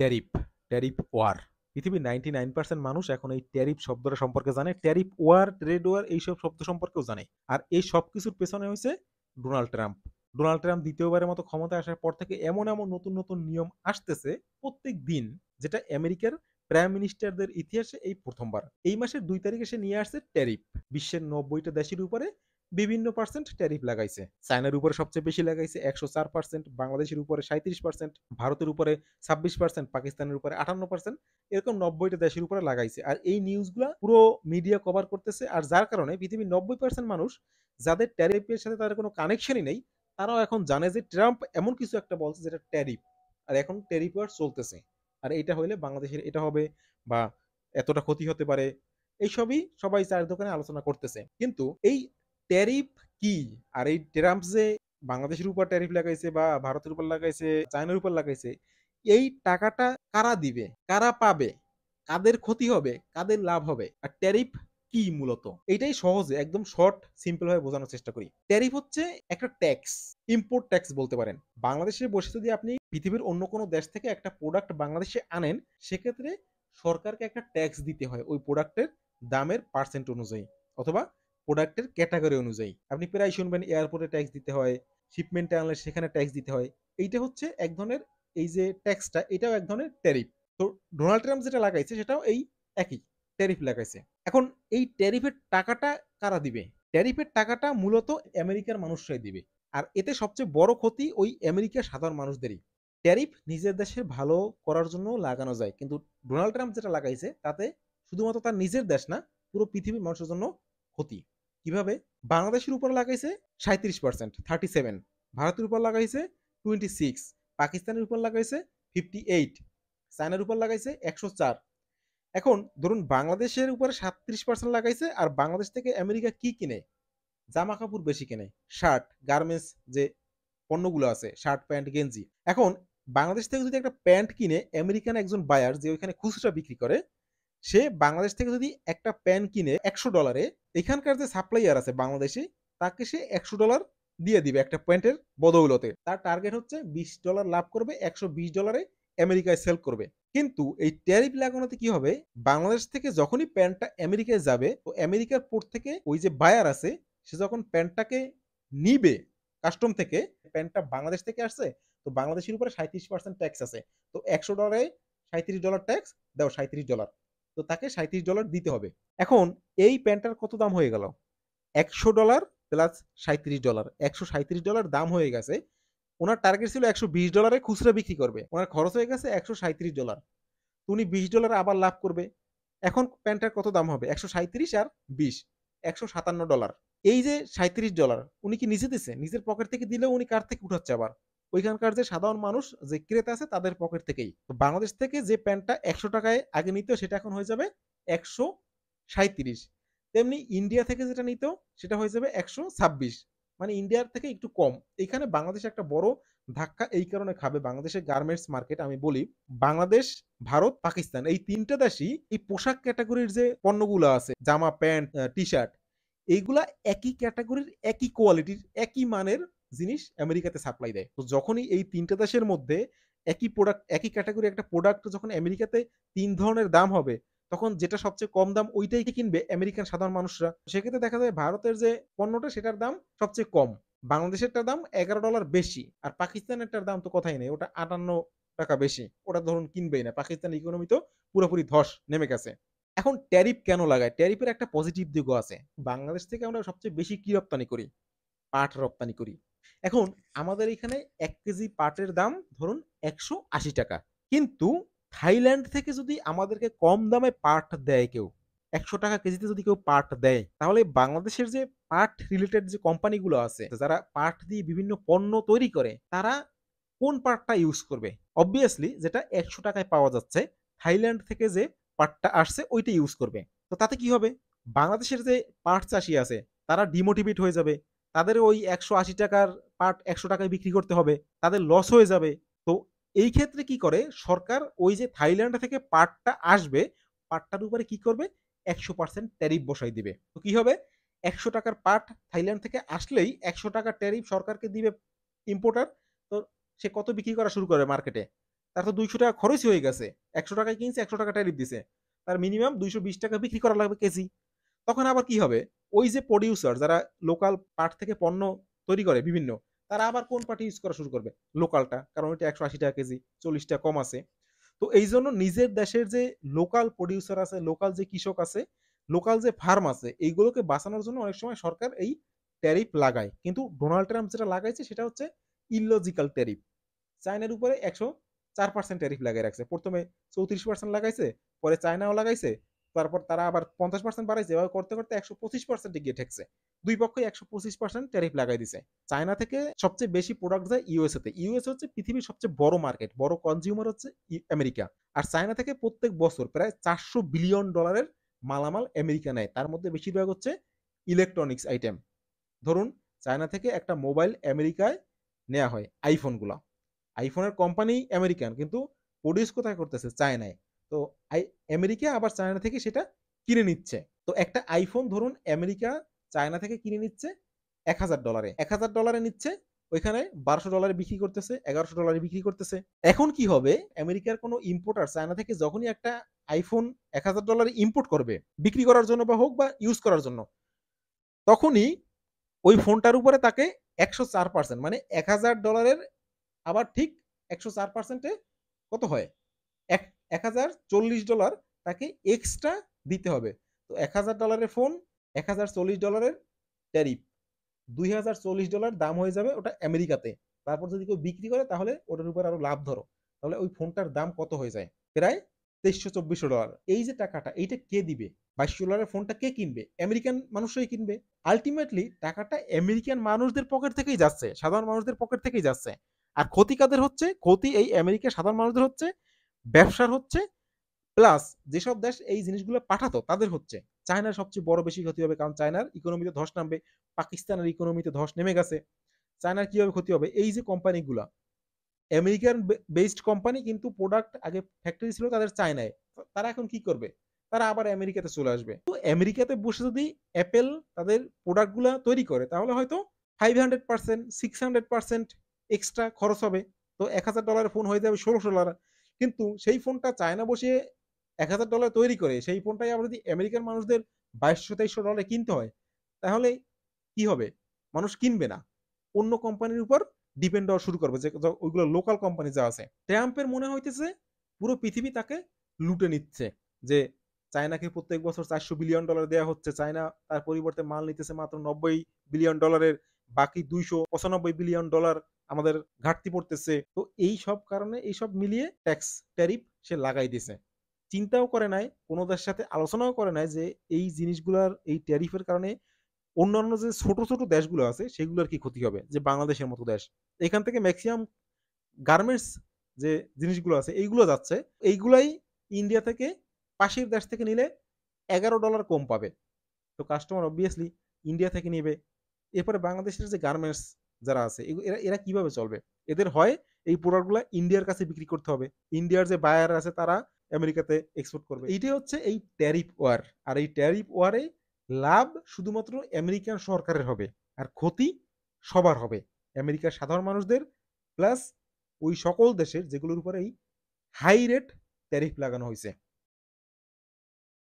Tariff, tariff war. পৃথিবীর 99% মানুষ এখন এই ট্যারিফ শব্দটা সম্পর্কে জানে। ট্যারিফ ওয়ার, ট্রেড ওয়ার এইসব শব্দ সম্পর্কেও জানে। আর এই সবকিছুর পেছনে হইছে ডোনাল্ড ট্রাম্প। ডোনাল্ড ট্রাম্প ২য় বারের মতো ক্ষমতায় আসার পর থেকে এমন নতুন নিয়ম আসতেছে প্রত্যেক দিন, যেটা আমেরিকার প্রাইম মিনিস্টারদের ইতিহাসে এই ১ম বার। এই মাসের ২ তারিখে সে নিয়ে আসছে ট্যারিফ। বিশ্বের ৯০ টা দেশের উপরে বিভিন্ন পার্সেন্ট ট্যারিফ লাগাইছে। চায়নার উপরে সবচেয়ে বেশি লাগাইছে ১০৪%, বাংলাদেশের উপরে ৩৭%, ভারতের উপরে ২৬%, পাকিস্তানের উপরে ৫৮%, এরকম ৯০ টা দেশের উপরে লাগাইছে। আর এই নিউজগুলা পুরো মিডিয়া কভার করতেছে। আর যার কারণে পৃথিবীর ৯০% মানুষ যাদের ট্যারিফের সাথে তাদের কোনো কানেকশনই নেই, তারাও এখন জানে যে ট্রাম্প এমন কিছু একটা বলছে যেটা ট্যারিফ। আর এখন ট্যারিফ ওয়ার চলতেছে। আর এইটা হইলে বাংলাদেশের এটা হবে বা এতটা ক্ষতি হতে পারে। এইসবই সবাই চায়ের দোকানে আলোচনা করতেছে। কিন্তু এই ট্যারিফ কি? আর এই ট্রাম্প যে বাংলাদেশের উপর ট্যারিফ লাগাইছে বা ভারতের উপর লাগাইছে, চায়নার উপর লাগাইছে, এই টাকাটা কারা দিবে? কারা পাবে? কাদের ক্ষতি হবে? কাদের লাভ হবে? আর ট্যারিফ কি মূলত? এইটাই সহজে একদম শর্ট সিম্পল ভাবে বোঝানোর চেষ্টা করি। ট্যারিফ হচ্ছে একটা ট্যাক্স, ইম্পোর্ট ট্যাক্স বলতে পারেন। বাংলাদেশে বসে যদি আপনি পৃথিবীর অন্য কোনো দেশ থেকে একটা প্রোডাক্ট বাংলাদেশে আনেন, সেক্ষেত্রে সরকারকে একটা ট্যাক্স দিতে হয় ওই প্রোডাক্টের দামের পার্সেন্ট অনুযায়ী, অথবা প্রোডাক্টের ক্যাটাগরি অনুযায়ী। আপনি প্রায় শুনবেন এয়ারপোর্টে ট্যাক্স দিতে হয়, শিপমেন্টে আনলে সেখানে ট্যাক্স দিতে হয়। এইটা হচ্ছে এক ধরনের, এই যে ট্যাক্সটা, এটাও এক ধরনের ট্যারিফ। তো ডোনাল্ড ট্রাম্প যেটা লাগাইছে সেটাও এই একই ট্যারিফ লাগাইছে। এখন এই ট্যারিফের টাকাটা কারা দিবে? ট্যারিফের টাকাটা মূলত আমেরিকার মানুষরাই দিবে। আর এতে সবচেয়ে বড় ক্ষতি ওই আমেরিকার সাধারণ মানুষদেরই। ট্যারিফ নিজের দেশের ভালো করার জন্য লাগানো যায়, কিন্তু ডোনাল্ড ট্রাম্প যেটা লাগাইছে তাতে শুধুমাত্র তার নিজের দেশ না, পুরো পৃথিবীর মানুষের জন্য ক্ষতি। কিভাবে? বাংলাদেশের উপর লাগাইছে ৩৭%, 37, ভারতের উপর লাগাইছে 26, পাকিস্তানের উপর লাগাইছে 58, চায়নার উপর লাগাইছে ১০৪। এখন ধরুন বাংলাদেশের উপরে ৩৭% লাগাইছে, আর বাংলাদেশ থেকে আমেরিকা কি কিনে? জামা কাপড় বেশি কেনে, শার্ট, গার্মেন্টস যে পণ্যগুলো আছে, শার্ট, প্যান্ট, গেঞ্জি। এখন বাংলাদেশ থেকে যদি একটা প্যান্ট কিনে আমেরিকান একজন বায়ার যে ওইখানে খুচরা বিক্রি করে, সে বাংলাদেশ থেকে যদি একটা প্যান্ট কিনে $১০০, এখানকার যে সাপ্লাইয়ার আছে বাংলাদেশে, তাকে সে $১০০ দিয়ে দিবে একটা প্যান্টের বদৌলতে। তার টার্গেট হচ্ছে $২০ লাভ করবে, $১২০ আমেরিকায় সেল করবে। কিন্তু এই ট্যারিফ লাগানোতে কি হবে? বাংলাদেশ থেকে যখনই প্যান্টটা আমেরিকায় যাবে, তো আমেরিকার পোর্ট থেকে ওই যে বায়ার আছে, সে যখন প্যান্টটাকে নিবে কাস্টম থেকে, প্যান্টটা বাংলাদেশ থেকে আসছে, তো বাংলাদেশের উপরে ৩৭% ট্যাক্স আছে। তো $১০০ $৩৭ ট্যাক্স দাও, $৩৭। তো তাকে $৩৭ দিতে হবে। এখন এই প্যান্টটার কত দাম হয়ে গেল? $১০০ প্লাস $৩৭, $১৩৭ দাম হয়ে গেছে। ওনার টার্গেট ছিল $১২০ খুচরা বিক্রি করবে। ওনার খরচ হয়ে গেছে $১৩৭। তো উনি $২০ আবার লাভ করবে। এখন প্যান্টটার কত দাম হবে? ১৩৭ আর ২০, $১৫৭। এই যে $৩৭ উনি কি নিজে দিছে? নিজের পকেট থেকে দিলেও উনি কার থেকে উঠাচ্ছে আবার? ওইখানকার যে সাধারণ মানুষ যে ক্রেতা আছে তাদের পকেট থেকেই। তো বাংলাদেশ থেকে যে প্যান্টটা ৳১০০ আগে নিত, সেটা এখন হয়ে যাবে ১৩৭। তেমনি ইন্ডিয়া থেকে যেটা নিত সেটা হয়ে যাবে ১২৬। মানে ইন্ডিয়ার থেকে একটু কম। এখানে বাংলাদেশ একটা বড় ধাক্কা এই কারণে খাবে। বাংলাদেশের গার্মেন্টস মার্কেট, আমি বলি, বাংলাদেশ, ভারত, পাকিস্তান এই ৩ টা দেশই এই পোশাক ক্যাটেগরির যে পণ্যগুলো আছে, জামা, প্যান্ট, টি-শার্ট, এইগুলা একই ক্যাটাগরির, একই কোয়ালিটির, একই মানের জিনিস আমেরিকাতে সাপ্লাই দেয়। তো যখনই এই ৩ টা দেশের মধ্যে একই প্রোডাক্ট, একই ক্যাটাগরি একটা প্রোডাক্ট যখন আমেরিকাতে ৩ ধরনের দাম হবে, তখন যেটা সবচেয়ে কম দাম ওইটাই কিনবে আমেরিকান সাধারণ মানুষরা। সেক্ষেত্রে দেখা যায় ভারতের যে পণ্যটা সেটার দাম সবচেয়ে কম, বাংলাদেশেরটার দাম $১১ বেশি, আর পাকিস্তানেরটার দাম তো কথাই নেই, ওটা ৳৫৮ বেশি। ওটা ধরুন কিনবেই না, পাকিস্তান ইকোনমি তো পুরোপুরি ধস নেমে গেছে। এখন ট্যারিফ কেন লাগায়? ট্যারিফের একটা পজিটিভ দিকও আছে। বাংলাদেশ থেকে আমরা সবচেয়ে বেশি কি রপ্তানি করি? পাট রপ্তানি করি। এখন আমাদের এখানে ১ কেজি পাটের দাম ধরুন ৳১৮০। কিন্তু থাইল্যান্ড থেকে যদি আমাদেরকে কম দামে পাট দেয় কেউ, ৳১০০ কেজিতে যদি কেউ পাট দেয়, তাহলে বাংলাদেশের যে পাট রিলেটেড যে কোম্পানিগুলো আছে, যারা পাট দিয়ে বিভিন্ন পণ্য তৈরি করে, তারা কোন পাটটা ইউজ করবে? অবভিয়াসলি যেটা ৳১০০ পাওয়া যাচ্ছে, থাইল্যান্ড থেকে যে পাটটা আসছে ওইটা ইউজ করবে। তো তাতে কি হবে? বাংলাদেশের যে পাট চাষী আছে, তারা ডিমোটিভেট হয়ে যাবে। তাদের ওই ৳১৮০ পাট ৳১০০ বিক্রি করতে হবে। তাদের লস হয়ে যাবে। তো এই ক্ষেত্রে কি করে সরকার, ওই যে থাইল্যান্ড থেকে পাটটা আসবে, পাটটার উপরে কি করবে? ১০০% ট্যারিফ বসায় দিবে। তো কি হবে? ৳১০০ পাট থাইল্যান্ড থেকে আসলেই ৳১০০ ট্যারিফ সরকারকে দিবে ইম্পোর্টার। তো সে কত বিক্রি করা শুরু করে মার্কেটে? তার তো 200 টাকা খরচই হয়ে গেছে। 100 টাকায় কিনছে, 100 টাকা ট্যারিফ দিছে। তার মিনিমাম 220 টাকা বিক্রি করা লাগবে কেজি। তখন আবার কি হবে? ওই যে প্রোডিউসার যারা লোকাল পাট থেকে পণ্য তৈরি করে বিভিন্ন, তারা আবার কোন পাট ইউজ করা শুরু করবে? লোকালটা। কারণ ওইটা 180 টাকা কেজি, 40 টাকা কম আছে। তো এইজন্য নিজের দেশের যে লোকাল প্রোডিউসার আছে, লোকাল যে কৃষক আছে, লোকাল যে ফার্ম আছে, এইগুলোকে বাঁচানোর জন্য অনেক সময় সরকার এই ট্যারিফ লাগায়। কিন্তু ডোনাল্ড ট্রাম্প যেটা লাগাইছে সেটা হচ্ছে ইললজিক্যাল ট্যারিফ। চায়নার উপরে 104% ট্যারিফ লাগিয়ে রাখছে। প্রথমে 34% লাগাইছে, পরে চায়নাও লাগাইছে, তারপর তারা আবার 50% বাড়াইছে। এভাবে করতে করতে 125% গিয়ে ঠেকছে। দুই পক্ষই 125% ট্যারিফ লাগাই দিছে। চায়না থেকে সবচেয়ে বেশি প্রোডাক্ট যায় ইউএসএ তে। ইউএসএ হচ্ছে পৃথিবীর সবচেয়ে বড় মার্কেট, বড় কনজিউমার হচ্ছে আমেরিকা। আর চায়না থেকে প্রত্যেক বছর প্রায় $400 বিলিয়ন মালামাল আমেরিকা নেয়। তার মধ্যে বেশিরভাগ হচ্ছে ইলেকট্রনিক্স আইটেম। ধরুন চায়না থেকে একটা মোবাইল আমেরিকায় নেওয়া হয়, আইফোনগুলা। আইফোনের কোম্পানি আমেরিকান, কিন্তু প্রডিউস কোথায় করতেছে? চায়নায়। তো আমেরিকা আবার চায়না থেকে সেটা কিনে নিচ্ছে। তো একটা আইফোন ধরুন আমেরিকা চায়না থেকে কিনে নিচ্ছে $1000, $1000 নিচ্ছে, ওইখানে $1200 বিক্রি করতেছে, $1100 বিক্রি করতেছে। এখন কি হবে? আমেরিকার কোনো ইম্পোর্টার চায়না থেকে যখনই একটা আইফোন $1000 ইম্পোর্ট করবে বিক্রি করার জন্য বা হোক বা ইউজ করার জন্য, তখনই ওই ফোনটার উপরে তাকে 104% মানে $1000 আবার ঠিক 104%-এ কত হয়? $1040 তাকে এক্সট্রা দিতে হবে। তো $1000 ফোন, $1040 ট্যারিফ, $2040 দাম হয়ে যাবে ওটা আমেরিকাতে। তারপর যদি কেউ বিক্রি করে তাহলে ওটার উপর আরো লাভ ধরো। তাহলে ওই ফোনটার দাম কত হয়ে যায়? প্রায় $2300-2400। এই যে টাকাটা, এইটা কে দিবে? $2200 ফোনটা কে কিনবে? আমেরিকান মানুষরাই কিনবে। আলটিমেটলি টাকাটা আমেরিকান মানুষদের পকেট থেকেই যাচ্ছে, সাধারণ মানুষদের পকেট থেকেই যাচ্ছে। আর ক্ষতি কাদের হচ্ছে? ক্ষতি এই আমেরিকার সাধারণ মানুষদের হচ্ছে, ব্যবসার হচ্ছে, প্লাস যেসব দেশ এই জিনিসগুলো পাঠাতো তাদের হচ্ছে। চায়নার সবচেয়ে বড় বেশি ক্ষতি হবে, কারণ চায়নার ইকোনমিতে ধস নামবে। পাকিস্তানের ইকোনমিতে ধস নেমে গেছে। চায়নার কিভাবে ক্ষতি হবে? এই যে কোম্পানিগুলা আমেরিকান বেসড কোম্পানি, কিন্তু প্রোডাক্ট আগে ফ্যাক্টরি ছিল তাদের চায়নায়, তারা এখন কি করবে? তারা আবার আমেরিকাতে চলে আসবে। তো আমেরিকাতে বসে যদি অ্যাপেল তাদের প্রোডাক্টগুলা তৈরি করে তাহলে হয়তো 500% 600% এক্সট্রা খরচ হবে। তো $1000 ফোন হয়ে যাবে $1600। কিন্তু সেই ফোনটা চায়না বসে $1000 তৈরি করে সেই ফোনটাই আবার যদি আমেরিকান মানুষদের $2200-2300 কিনতে হয়, তাহলে কি হবে? মানুষ কিনবে না, অন্য কোম্পানির উপর ডিপেন্ড হওয়া শুরু করবে, যে ওইগুলো লোকাল কোম্পানি যা আছে। ট্রাম্পের মনে হইতেছে পুরো পৃথিবী তাকে লুটে নিচ্ছে, যে চায়নাকে প্রত্যেক বছর $400 বিলিয়ন দেওয়া হচ্ছে, চায়না তার পরিবর্তে মাল নিতেছে মাত্র $90 বিলিয়ন, বাকি $295 বিলিয়ন আমাদের ঘাটতি পড়তেছে। তো এই সব কারণে এই সব মিলিয়ে ট্যাক্স ট্যারিফ সে লাগাই দিছে। চিন্তাও করে নাই, কোনো দেশের সাথে আলোচনাও করে নাই যে এই জিনিসগুলার এই ট্যারিফের কারণে অন্যান্য যে ছোট ছোট দেশগুলো আছে সেগুলোর কি ক্ষতি হবে, যে বাংলাদেশের মতো দেশ। এখান থেকে ম্যাক্সিমাম গার্মেন্টস যে জিনিসগুলো আছে এইগুলো যাচ্ছে, এইগুলাই ইন্ডিয়া থেকে পাশের দেশ থেকে নিলে $11 কম পাবে। তো কাস্টমার অবভিয়াসলি ইন্ডিয়া থেকে নিবে। এরপরে বাংলাদেশের যে গার্মেন্টস যারা আছে এরা এরা কিভাবে চলবে? এদের হয় এই প্রোডাক্টগুলো ইন্ডিয়ার কাছে বিক্রি করতে হবে, ইন্ডিয়ার যে বায়ার আছে তারা আমেরিকাতে এক্সপোর্ট করবে। এইটাই হচ্ছে এই ট্যারিফ ওয়ার। আর এই ট্যারিফ ওয়ারে লাভ শুধুমাত্র আমেরিকান সরকারের হবে, আর ক্ষতি সবার হবে, আমেরিকার সাধারণ মানুষদের, প্লাস ওই সকল দেশের যেগুলোর উপরে এই হাই রেট ট্যারিফ লাগানো হয়েছে।